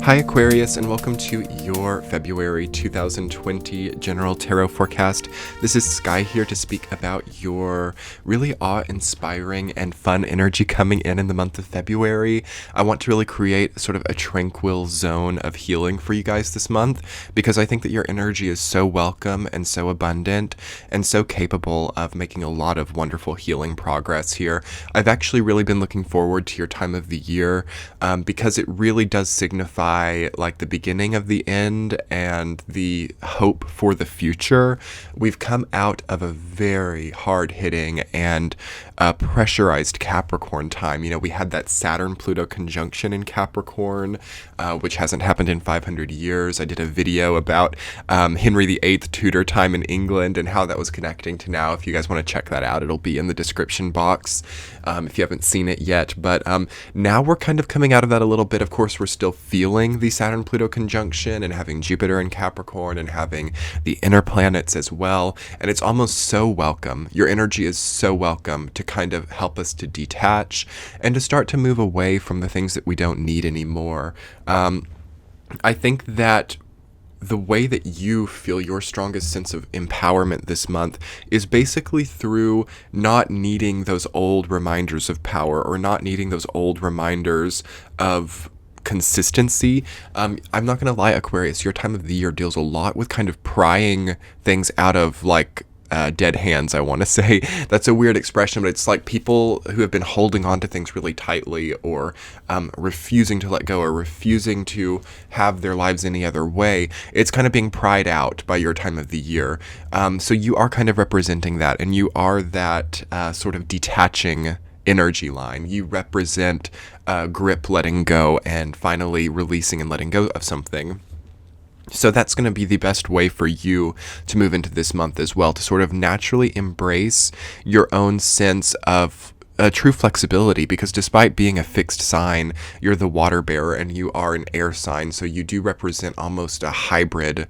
Hi Aquarius, and welcome to your February 2020 General Tarot Forecast. This is Sky here to speak about your really awe-inspiring and fun energy coming in the month of February. I want to really create sort of a tranquil zone of healing for you guys this month, because I think that your energy is so welcome and so abundant and so capable of making a lot of wonderful healing progress here. I've actually really been looking forward to your time of the year because it really does signify like the beginning of the end and the hope for the future. We've come out of a very hard-hitting and pressurized Capricorn time. You know, we had that Saturn-Pluto conjunction in Capricorn, which hasn't happened in 500 years. I did a video about Henry VIII Tudor time in England and how that was connecting to now. If you guys want to check that out, it'll be in the description box if you haven't seen it yet. But now we're kind of coming out of that a little bit. Of course, we're still feeling the Saturn-Pluto conjunction and having Jupiter in Capricorn and having the inner planets as well. And it's almost so welcome. Your energy is so welcome to kind of help us to detach and to start to move away from the things that we don't need anymore. I think that the way that you feel your strongest sense of empowerment this month is basically through not needing those old reminders of power or not needing those old reminders of consistency. I'm not going to lie, Aquarius, your time of the year deals a lot with kind of prying things out of like dead hands, I want to say. That's a weird expression, but it's like people who have been holding on to things really tightly or refusing to let go or refusing to have their lives any other way. It's kind of being pried out by your time of the year. So you are kind of representing that, and you are that sort of detaching energy line. You represent grip, letting go, and finally releasing and letting go of something. So that's going to be the best way for you to move into this month as well, to sort of naturally embrace your own sense of true flexibility, because despite being a fixed sign, you're the water bearer and you are an air sign, so you do represent almost a hybrid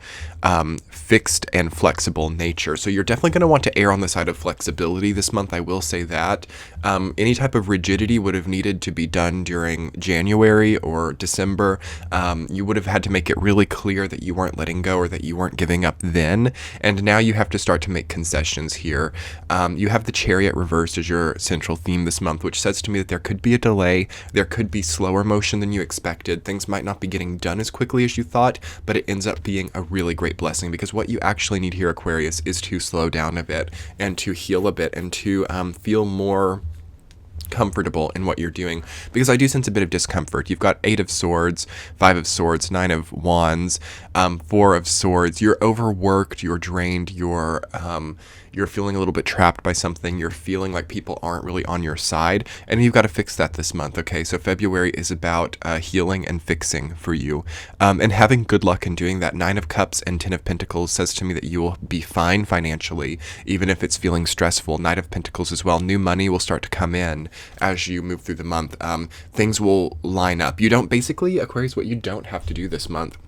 fixed and flexible nature. So you're definitely going to want to err on the side of flexibility this month, I will say that. Any type of rigidity would have needed to be done during January or December. You would have had to make it really clear that you weren't letting go or that you weren't giving up then, and now you have to start to make concessions here. You have the Chariot reversed as your central theme this month, which says to me that there could be a delay, there could be slower motion than you expected, things might not be getting done as quickly as you thought, but it ends up being a really great blessing, because what you actually need here, Aquarius, is to slow down a bit and to heal a bit and to feel more comfortable in what you're doing, because I do sense a bit of discomfort. You've got 8 of Swords, 5 of Swords, 9 of Wands, 4 of Swords. You're overworked, you're drained, you're feeling a little bit trapped by something, you're feeling like people aren't really on your side, and you've got to fix that this month, okay? So February is about healing and fixing for you, and having good luck in doing that. 9 of Cups and 10 of Pentacles says to me that you will be fine financially, even if it's feeling stressful. Knight of Pentacles as well. New money will start to come in as you move through the month. Things will line up. You don't, basically, Aquarius, what you don't have to do this month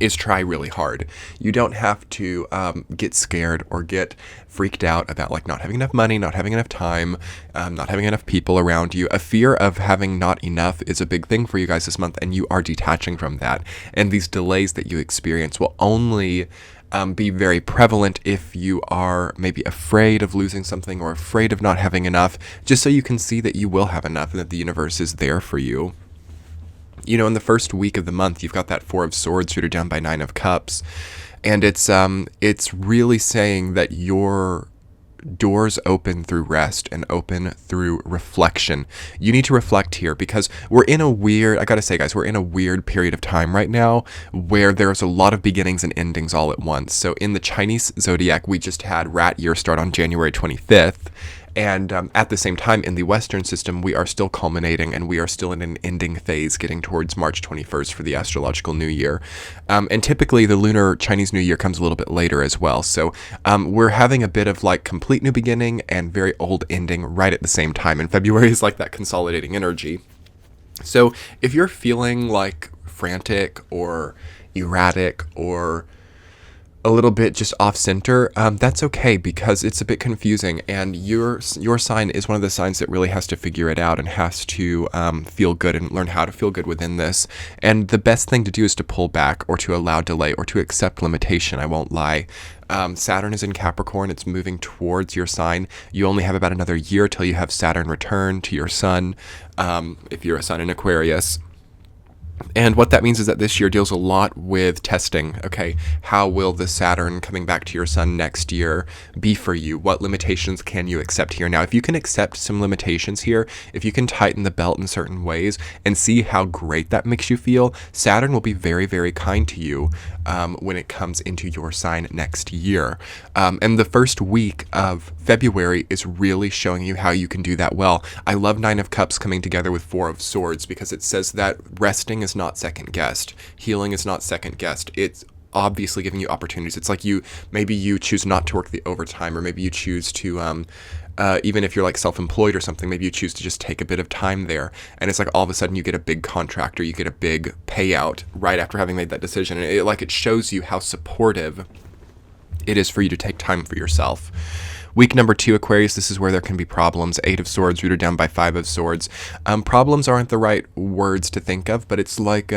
is try really hard. You don't have to get scared or get freaked out about like not having enough money, not having enough time, not having enough people around you. A fear of having not enough is a big thing for you guys this month, and you are detaching from that. And these delays that you experience will only be very prevalent if you are maybe afraid of losing something or afraid of not having enough, just so you can see that you will have enough and that the universe is there for you. You know, in the first week of the month, you've got that 4 of Swords rooted down by 9 of Cups, and it's really saying that your doors open through rest and open through reflection. You need to reflect here, because we're in a weird, I gotta say guys, we're in a weird period of time right now where there's a lot of beginnings and endings all at once. So in the Chinese zodiac, we just had Rat Year start on January 25th. And at the same time, in the Western system, we are still culminating and we are still in an ending phase getting towards March 21st for the astrological new year. And typically the lunar Chinese New Year comes a little bit later as well. So we're having a bit of like complete new beginning and very old ending right at the same time. And February is like that consolidating energy. So if you're feeling like frantic or erratic or a little bit just off center, that's okay, because it's a bit confusing, and your sign is one of the signs that really has to figure it out and has to feel good and learn how to feel good within this. And the best thing to do is to pull back, or to allow delay, or to accept limitation. I won't lie. Saturn is in Capricorn. It's moving towards your sign. You only have about another year till you have Saturn return to your sun, if you're a sun in Aquarius. And what that means is that this year deals a lot with testing. Okay, how will the Saturn coming back to your sun next year be for you? What limitations can you accept here? Now, if you can accept some limitations here, if you can tighten the belt in certain ways and see how great that makes you feel, Saturn will be very, very kind to you when it comes into your sign next year. And the first week of February is really showing you how you can do that well. I love Nine of Cups coming together with Four of Swords, because it says that resting is not second guessed. Healing is not second guessed. It's obviously giving you opportunities. It's like maybe you choose not to work the overtime, or maybe you choose to, even if you're like self-employed or something, maybe you choose to just take a bit of time there. And it's like all of a sudden you get a big contract, or you get a big payout right after having made that decision. And it shows you how supportive it is for you to take time for yourself. Week number 2, Aquarius, this is where there can be problems. 8 of Swords rooted down by 5 of Swords. Problems aren't the right words to think of, but it's like,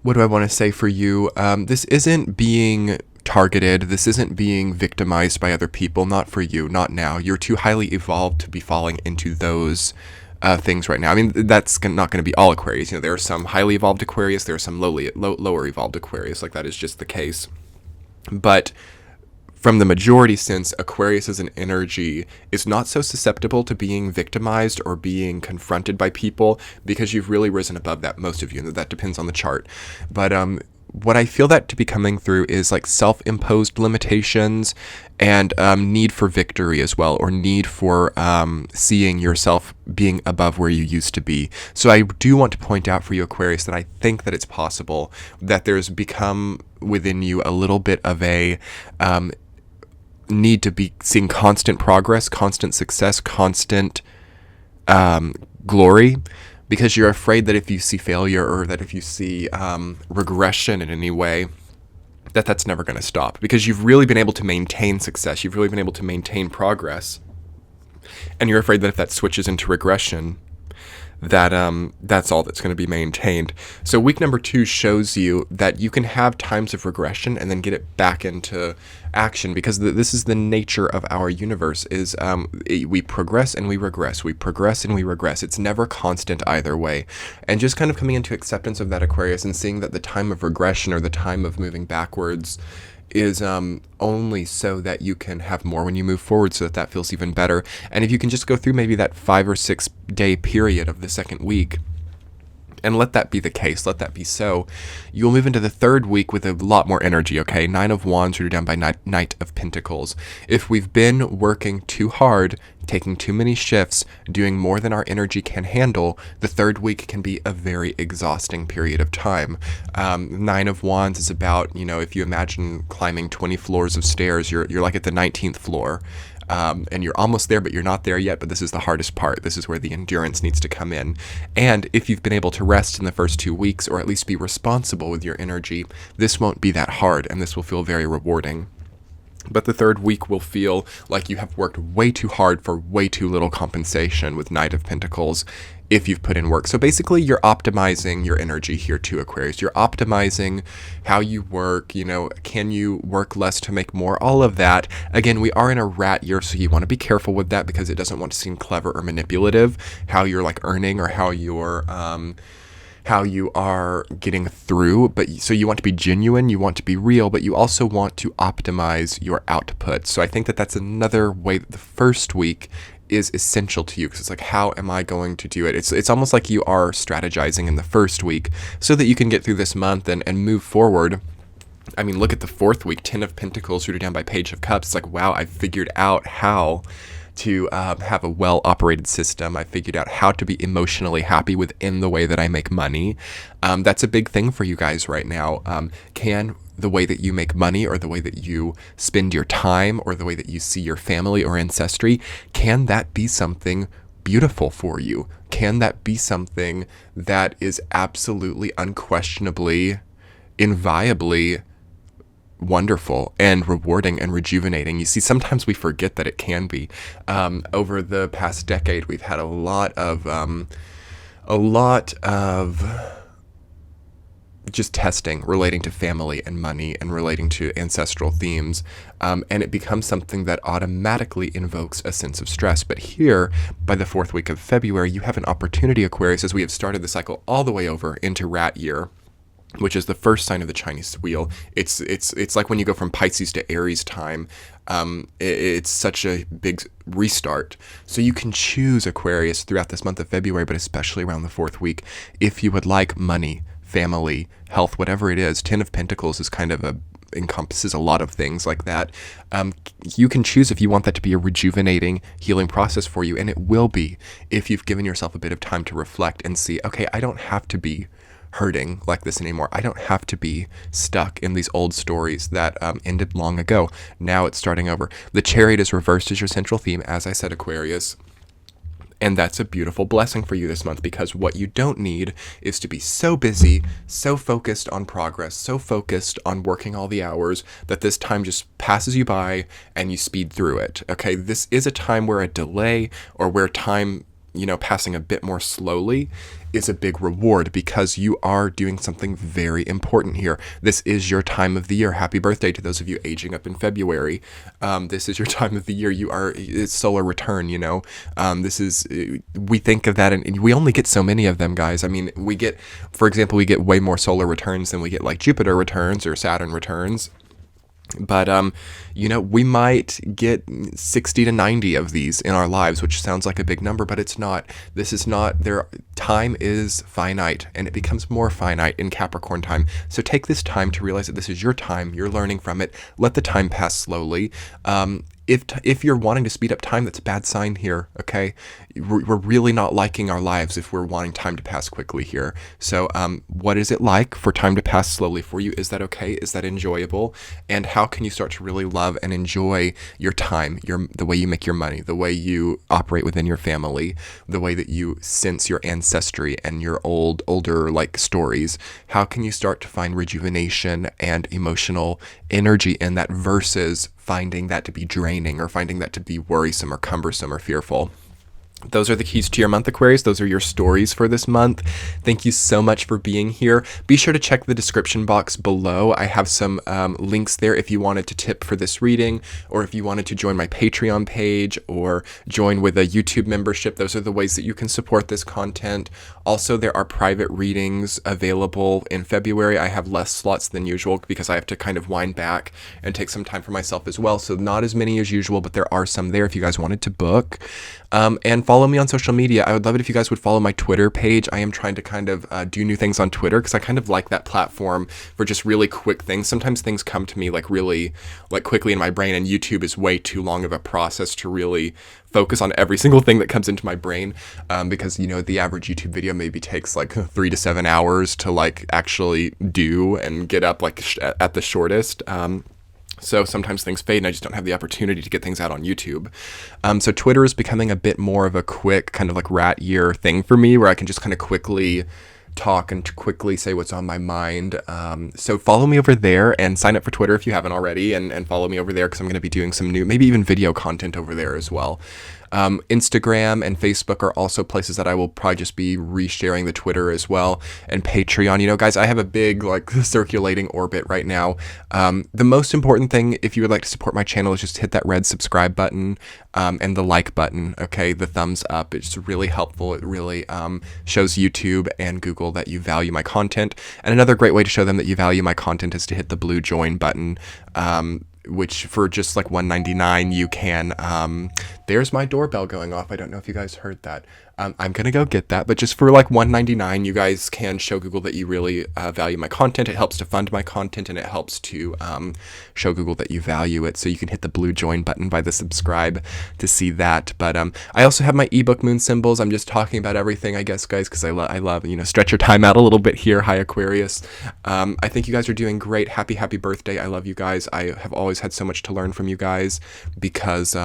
what do I want to say for you? This isn't being targeted. This isn't being victimized by other people. Not for you. Not now. You're too highly evolved to be falling into those things right now. I mean, that's not going to be all Aquarius. There are some highly evolved Aquarius. There are some lower evolved Aquarius. That is just the case. But from the majority sense, Aquarius as an energy is not so susceptible to being victimized or being confronted by people, because you've really risen above that, most of you, and that depends on the chart. But what I feel that to be coming through is self-imposed limitations and need for victory as well, or need for seeing yourself being above where you used to be. So I do want to point out for you, Aquarius, that I think that it's possible that there's become within you a little bit of a need to be seeing constant progress, constant success, constant glory, because you're afraid that if you see failure, or that if you see regression in any way, that's never going to stop, because you've really been able to maintain success. You've really been able to maintain progress. And you're afraid that if that switches into regression, that's all that's going to be maintained. So week number 2 shows you that you can have times of regression and then get it back into action, because this is the nature of our universe, is we progress and we regress. We progress and we regress. It's never constant either way. And just kind of coming into acceptance of that, Aquarius, and seeing that the time of regression, or the time of moving backwards, is only so that you can have more when you move forward, so that feels even better. And if you can just go through maybe that 5 or 6 day period of the second week, and let that be the case, let that be so, you'll move into the third week with a lot more energy, okay? 9 of Wands rooted down by Knight of Pentacles. If we've been working too hard, taking too many shifts, doing more than our energy can handle, the third week can be a very exhausting period of time. 9 of Wands is about, if you imagine climbing 20 floors of stairs, you're like at the 19th floor. And you're almost there, but you're not there yet. But this is the hardest part. This is where the endurance needs to come in. And if you've been able to rest in the first 2 weeks, or at least be responsible with your energy, this won't be that hard, and this will feel very rewarding. But the third week will feel like you have worked way too hard for way too little compensation with Knight of Pentacles, if you've put in work. So basically, you're optimizing your energy here too, Aquarius. You're optimizing how you work. Can you work less to make more? All of that. Again, we are in a rat year, so you want to be careful with that, because it doesn't want to seem clever or manipulative, how you're earning, or how you are getting through. But so you want to be genuine, you want to be real, but you also want to optimize your output. So I think that that's another way that the first week is essential to you, because it's how am I going to do it? It's almost like you are strategizing in the first week so that you can get through this month and move forward. I mean, look at the fourth week, 10 of Pentacles rooted down by Page of Cups. It's wow, I figured out how to have a well-operated system. I figured out how to be emotionally happy within the way that I make money. That's a big thing for you guys right now. Can the way that you make money, or the way that you spend your time, or the way that you see your family or ancestry, can that be something beautiful for you? Can that be something that is absolutely, unquestionably, inviolably wonderful and rewarding and rejuvenating. You see, sometimes we forget that it can be. Over the past decade, we've had a lot of just testing relating to family and money and relating to ancestral themes. And it becomes something that automatically invokes a sense of stress. But here, by the 4th week of February, you have an opportunity, Aquarius, as we have started the cycle all the way over into Rat Year, which is the first sign of the Chinese wheel. It's like when you go from Pisces to Aries time. It's such a big restart. So you can choose, Aquarius, throughout this month of February, but especially around the 4th week, if you would like money, family, health, whatever it is. 10 of Pentacles is kind of encompasses a lot of things like that. You can choose if you want that to be a rejuvenating, healing process for you, and it will be if you've given yourself a bit of time to reflect and see, okay, I don't have to be hurting like this anymore. I don't have to be stuck in these old stories that ended long ago. Now it's starting over. The Chariot is reversed as your central theme, as I said, Aquarius. And that's a beautiful blessing for you this month, because what you don't need is to be so busy, so focused on progress, so focused on working all the hours that this time just passes you by and you speed through it. Okay, this is a time where a delay or where time, passing a bit more slowly is a big reward, because you are doing something very important here. This is your time of the year. Happy birthday to those of you aging up in February. This is your time of the year. It's solar return, we think of that, and we only get so many of them, guys. I mean, for example, we get way more solar returns than we get like Jupiter returns or Saturn returns. But, we might get 60 to 90 of these in our lives, which sounds like a big number, but it's not. This is not time is finite, and it becomes more finite in Capricorn time. So take this time to realize that this is your time. You're learning from it. Let the time pass slowly. If you're wanting to speed up time, that's a bad sign here, okay? We're really not liking our lives if we're wanting time to pass quickly here. So what is it like for time to pass slowly for you? Is that okay? Is that enjoyable? And how can you start to really love and enjoy your time, the way you make your money, the way you operate within your family, the way that you sense your ancestry and your older like stories? How can you start to find rejuvenation and emotional energy in that versus finding that to be draining or finding that to be worrisome or cumbersome or fearful? Those are the keys to your month, Aquarius. Those are your stories for this month. Thank you so much for being here. Be sure to check the description box below. I have some links there if you wanted to tip for this reading, or if you wanted to join my Patreon page or join with a YouTube membership. Those are the ways that you can support this content. Also, there are private readings available in February. I have less slots than usual because I have to kind of wind back and take some time for myself as well. So not as many as usual, but there are some there if you guys wanted to book. And follow me on social media. I would love it if you guys would follow my Twitter page. I am trying to kind of do new things on Twitter because I kind of like that platform for just really quick things. Sometimes things come to me really quickly in my brain, and YouTube is way too long of a process to really focus on every single thing that comes into my brain, because the average YouTube video maybe takes 3 to 7 hours to actually do and get up at the shortest. So sometimes things fade and I just don't have the opportunity to get things out on YouTube. So Twitter is becoming a bit more of a quick kind of rat year thing for me, where I can just kind of quickly talk and quickly say what's on my mind. So follow me over there and sign up for Twitter if you haven't already, and follow me over there because I'm going to be doing some new, maybe even video content over there as well. Instagram and Facebook are also places that I will probably just be resharing the Twitter as well, and Patreon. Guys, I have a big circulating orbit right now. The most important thing, if you would like to support my channel, is just hit that red subscribe button and the like button, okay, the thumbs up. It's really helpful. It really shows YouTube and Google that you value my content. And another great way to show them that you value my content is to hit the blue join button, which for just $1.99 you can, there's my doorbell going off. I don't know if you guys heard that. I'm gonna go get that, but just for $1.99 you guys can show Google that you really value my content. It helps to fund my content, and it helps to show Google that you value it. So you can hit the blue join button by the subscribe to see that. But I also have my ebook moon symbols. I'm just talking about everything, I guess, guys, because I love stretch your time out a little bit here. Hi, Aquarius. I think you guys are doing great. Happy birthday. I love you guys. I have always had so much to learn from you guys because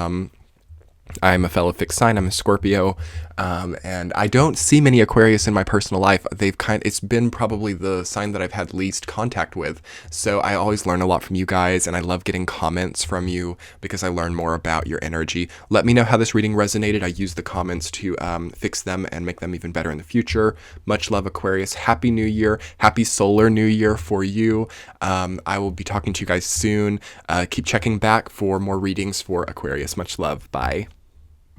I'm a fellow fixed sign. I'm a Scorpio. And I don't see many Aquarius in my personal life. It's been probably the sign that I've had least contact with. So I always learn a lot from you guys, and I love getting comments from you because I learn more about your energy. Let me know how this reading resonated. I use the comments to fix them and make them even better in the future. Much love, Aquarius. Happy New Year. Happy Solar New Year for you. I will be talking to you guys soon. Keep checking back for more readings for Aquarius. Much love. Bye.